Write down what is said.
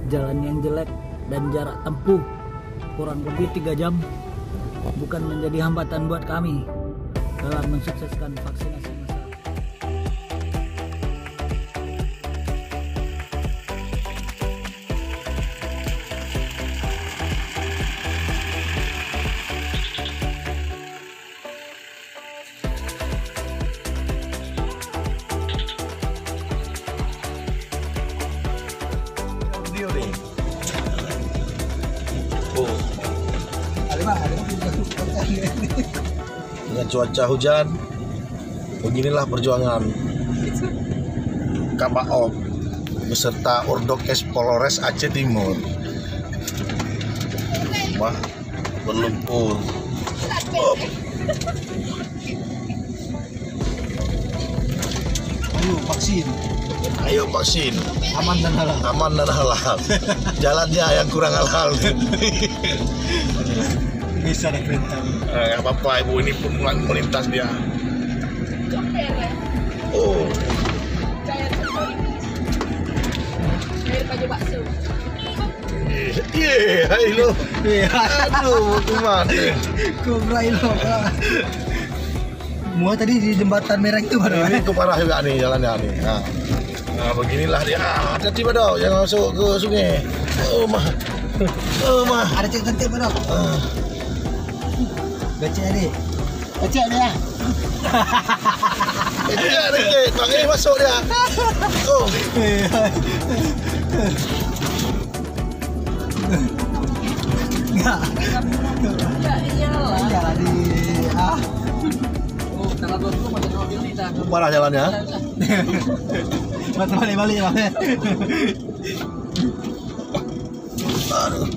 jalan yang jelek dan jarak tempuh kurang lebih 3 jam bukan menjadi hambatan buat kami dalam mensukseskan vaksinasi massal. Dengan cuaca hujan, beginilah perjuangan KPOP beserta Ordokes Polres Aceh Timur. Wah, berlumpur. Ayo vaksin. Ayo vaksin. Aman dan halal. Aman dan halal. Jalannya yang kurang halal. Bisa ada perintah. Nggak apa-apa, ibu ini pun melintas dia. Oh. Air baju bakso. Iya, lo. Aduh, gimana? Kobra ilo. Mua tadi di jembatan merah itu baru. Ini parah juga nih jalannya nih. Nah, beginilah dia. Hati-hati Badok, jangan masuk ke sungai. Oh mah. Ada cek cantik baru. Becek ni. Becek dia. Dia dikit, pakai masuk dia. Oh. Enggak. Ya iyalah. Enggak di Oh, tanggal 20 mau jadi mobil nih dah. Parah jalannya. balik Bang. Aduh.